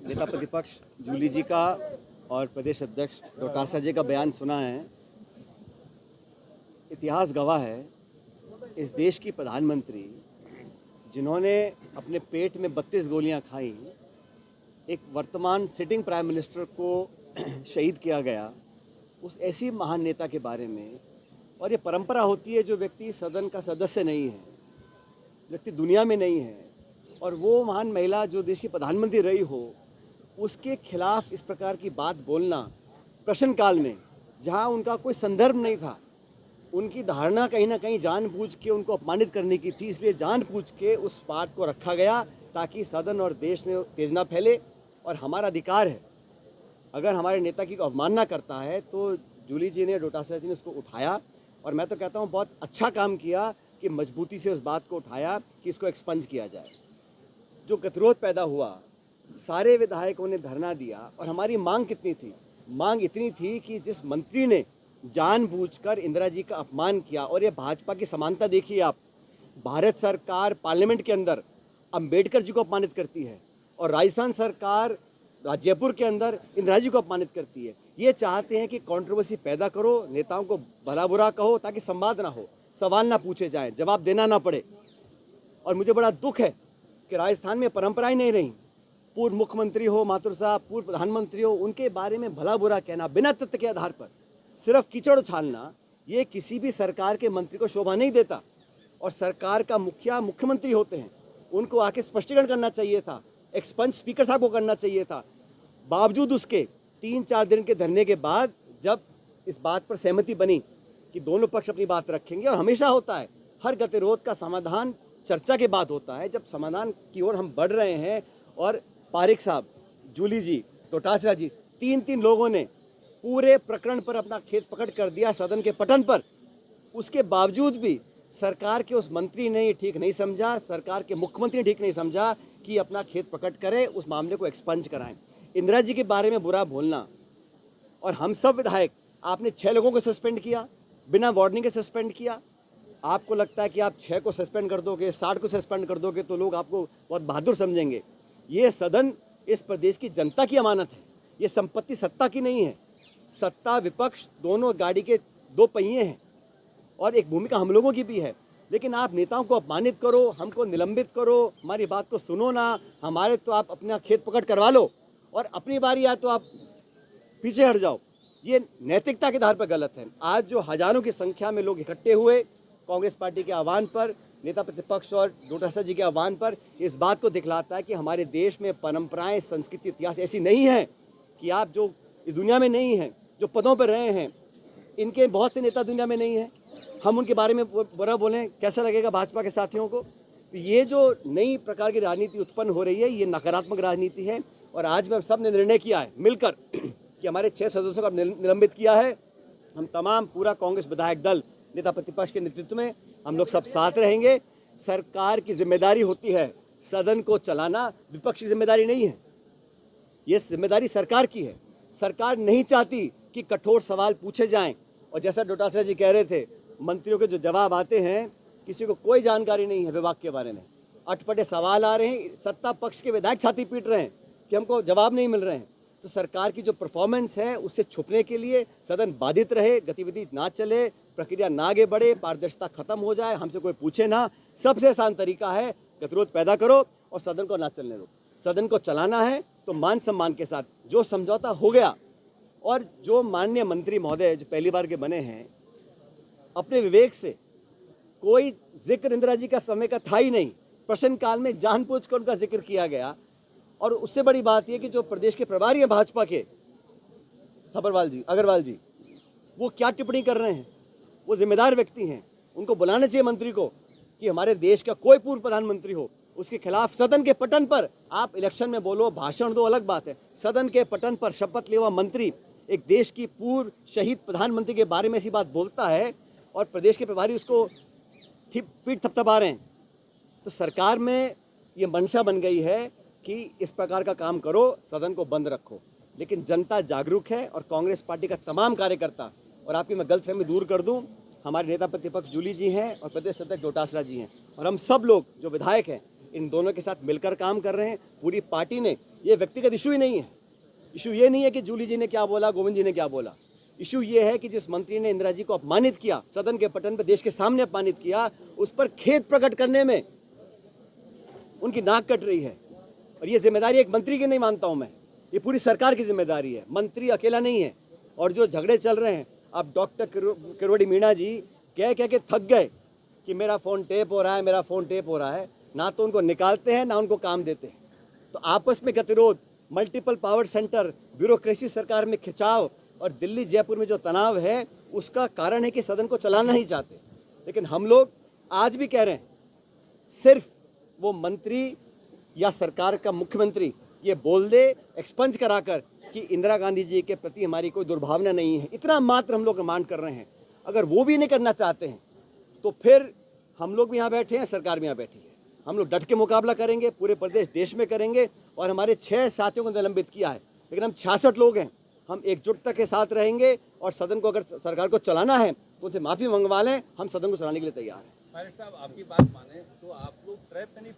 नेता प्रतिपक्ष जूली जी का और प्रदेश अध्यक्ष डोटासरा जी का बयान सुना है। इतिहास गवाह है, इस देश की प्रधानमंत्री जिन्होंने अपने पेट में 32 गोलियां खाई, एक वर्तमान सिटिंग प्राइम मिनिस्टर को शहीद किया गया, उस ऐसी महान नेता के बारे में। और ये परंपरा होती है, जो व्यक्ति सदन का सदस्य नहीं है, व्यक्ति दुनिया में नहीं है, और वो महान महिला जो देश की प्रधानमंत्री रही हो, उसके खिलाफ इस प्रकार की बात बोलना प्रश्नकाल में, जहां उनका कोई संदर्भ नहीं था, उनकी धारणा कहीं ना कहीं जानबूझ के उनको अपमानित करने की थी, इसलिए जानबूझ के उस बात को रखा गया ताकि सदन और देश में तेज ना फैले। और हमारा अधिकार है, अगर हमारे नेता की अवमानना करता है तो जूली जी ने, डोटासरा जी ने उसको उठाया, और मैं तो कहता हूँ बहुत अच्छा काम किया कि मजबूती से उस बात को उठाया कि इसको एक्सपंज किया जाए। जो गतिरोध पैदा हुआ, सारे विधायकों ने धरना दिया, और हमारी मांग कितनी थी? मांग इतनी थी कि जिस मंत्री ने जानबूझकर इंदिरा जी का अपमान किया, और ये भाजपा की समानता देखिए आप, भारत सरकार पार्लियामेंट के अंदर अंबेडकर जी को अपमानित करती है, और राजस्थान सरकार जयपुर के अंदर इंदिरा जी को अपमानित करती है। ये चाहते हैं कि कंट्रोवर्सी पैदा करो, नेताओं को भला बुरा कहो, ताकि संवाद ना हो, सवाल ना पूछे जाएं, जवाब देना ना पड़े। और मुझे बड़ा दुख है कि राजस्थान में परंपराएं नहीं रही। पूर्व मुख्यमंत्री हो माथुर साहब, पूर्व प्रधानमंत्री हो, उनके बारे में भला बुरा कहना बिना तथ्य के आधार पर, सिर्फ कीचड़ उछालना, ये किसी भी सरकार के मंत्री को शोभा नहीं देता। और सरकार का मुखिया मुख्यमंत्री होते हैं, उनको आके स्पष्टीकरण करना चाहिए था, एक्सपंज स्पीकर साहब को करना चाहिए था। बावजूद उसके 3-4 दिन के धरने के बाद जब इस बात पर सहमति बनी कि दोनों पक्ष अपनी बात रखेंगे, और हमेशा होता है हर गतिरोध का समाधान चर्चा के बाद होता है, जब समाधान की ओर हम बढ़ रहे हैं, और पारिक साहब, जूली जी, डोटासरा जी, 3 लोगों ने पूरे प्रकरण पर अपना खेत पकड़ कर दिया सदन के पटन पर। उसके बावजूद भी सरकार के उस मंत्री ने ये ठीक नहीं समझा, सरकार के मुख्यमंत्री ने ठीक नहीं समझा कि अपना खेत पकड़ करे, उस मामले को एक्सपंज कराएं। इंदिरा जी के बारे में बुरा बोलना, और हम सब विधायक, आपने 6 लोगों को सस्पेंड किया, बिना वार्निंग के सस्पेंड किया। आपको लगता है कि आप 6 को सस्पेंड कर दोगे, 60 को सस्पेंड कर दोगे तो लोग आपको बहुत बहादुर समझेंगे। ये सदन इस प्रदेश की जनता की अमानत है, ये संपत्ति सत्ता की नहीं है। सत्ता विपक्ष दोनों गाड़ी के 2 पहिए हैं, और एक भूमिका हम लोगों की भी है। लेकिन आप नेताओं को अपमानित करो, हमको निलंबित करो, हमारी बात को सुनो ना, हमारे तो आप अपना खेत पकड़ करवा लो, और अपनी बारी आए तो आप पीछे हट जाओ। ये नैतिकता के आधार पर गलत है। आज जो हजारों की संख्या में लोग इकट्ठे हुए कांग्रेस पार्टी के आह्वान पर, नेता प्रतिपक्ष और डोटासरा जी के आह्वान पर, इस बात को दिखलाता है कि हमारे देश में परंपराएं, संस्कृति, इतिहास ऐसी नहीं है कि आप जो इस दुनिया में नहीं हैं, जो पदों पर रहे हैं, इनके बहुत से नेता दुनिया में नहीं हैं, हम उनके बारे में बुरा बोलें, कैसा लगेगा भाजपा के साथियों को? तो ये जो नई प्रकार की राजनीति उत्पन्न हो रही है, ये नकारात्मक राजनीति है। और आज में हम सब ने निर्णय किया है मिलकर कि हमारे 6 सदस्यों का निलंबित किया है। हम तमाम पूरा कांग्रेस विधायक दल नेता प्रतिपक्ष के नेतृत्व में हम लोग सब साथ रहेंगे। सरकार की जिम्मेदारी होती है सदन को चलाना, विपक्ष की जिम्मेदारी नहीं है, ये जिम्मेदारी सरकार की है। सरकार नहीं चाहती कि कठोर सवाल पूछे जाएं, और जैसा डोटासरा जी कह रहे थे, मंत्रियों के जो जवाब आते हैं, किसी को कोई जानकारी नहीं है विभाग के बारे में, अटपटे सवाल आ रहे हैं, सत्ता पक्ष के विधायक छाती पीट रहे हैं कि हमको जवाब नहीं मिल रहे हैं। तो सरकार की जो परफॉर्मेंस है, उससे छुपने के लिए सदन बाधित रहे, गतिविधि ना चले, प्रक्रिया ना आगे बढ़े, पारदर्शिता खत्म हो जाए, हमसे कोई पूछे ना, सबसे आसान तरीका है गतिरोध पैदा करो और सदन को ना चलने दो। सदन को चलाना है तो मान सम्मान के साथ, जो समझौता हो गया, और जो माननीय मंत्री महोदय जो पहली बार के बने हैं, अपने विवेक से, कोई जिक्र इंदिरा जी का समय का था ही नहीं, प्रश्नकाल में जानबूझकर उनका जिक्र किया गया। और उससे बड़ी बात यह कि जो प्रदेश के प्रभारी हैं भाजपा के, अग्रवाल जी, वो क्या टिप्पणी कर रहे हैं? वो जिम्मेदार व्यक्ति हैं, उनको बुलाना चाहिए मंत्री को कि हमारे देश का कोई पूर्व प्रधानमंत्री हो, उसके खिलाफ सदन के पटन पर आप इलेक्शन में बोलो, भाषण दो, अलग बात है। सदन के पटन पर शपथ लेवा मंत्री एक देश की पूर्व शहीद प्रधानमंत्री के बारे में ऐसी बात बोलता है, और प्रदेश के प्रभारी उसको पीठ थपथपा रहे हैं। तो सरकार में ये मंशा बन गई है कि इस प्रकार का काम करो, सदन को बंद रखो। लेकिन जनता जागरूक है, और कांग्रेस पार्टी का तमाम कार्यकर्ता, और आपकी मैं गलतफहमी दूर कर दूं, हमारे नेता प्रतिपक्ष जूली जी हैं और प्रदेश अध्यक्ष डोटासरा जी हैं, और हम सब लोग जो विधायक हैं, इन दोनों के साथ मिलकर काम कर रहे हैं। पूरी पार्टी ने ये व्यक्तिगत इशू ही नहीं है। इशू ये नहीं है कि जूली जी ने क्या बोला, गोविंद जी ने क्या बोला। इशू ये है कि जिस मंत्री ने इंदिरा जी को अपमानित किया, सदन के पटल पर देश के सामने अपमानित किया, उस पर खेद प्रकट करने में उनकी नाक कट रही है। और ये जिम्मेदारी एक मंत्री की नहीं मानता हूं मैं, ये पूरी सरकार की जिम्मेदारी है। मंत्री अकेला नहीं है। और जो झगड़े चल रहे हैं, अब डॉक्टर किरोड़ी मीणा जी कह के थक गए कि मेरा फ़ोन टेप हो रहा है, मेरा फ़ोन टेप हो रहा है। ना तो उनको निकालते हैं, ना उनको काम देते हैं। तो आपस में गतिरोध, मल्टीपल पावर सेंटर, ब्यूरोक्रेसी सरकार में खिंचाव और दिल्ली जयपुर में जो तनाव है, उसका कारण है कि सदन को चलाना नहीं चाहते। लेकिन हम लोग आज भी कह रहे हैं, सिर्फ वो मंत्री या सरकार का मुख्यमंत्री ये बोल दे एक्सपंज कराकर कि इंदिरा गांधी जी के प्रति हमारी कोई दुर्भावना नहीं है, इतना मात्र हम लोग डिमांड कर रहे हैं। अगर वो भी नहीं करना चाहते हैं तो फिर हम लोग भी यहाँ बैठे हैं, सरकार भी यहाँ बैठी है। हम लोग डट के मुकाबला करेंगे, पूरे प्रदेश देश में करेंगे। और हमारे 6 साथियों को निलंबित किया है, लेकिन हम 66 लोग हैं। हम एकजुटता के साथ रहेंगे और सदन को अगर सरकार को चलाना है तो उनसे माफ़ी मंगवा लें। हम सदन को चलाने के लिए तैयार हैं। पायलट साहब, आपकी बात माने तो आप लोग ट्रैप में नहीं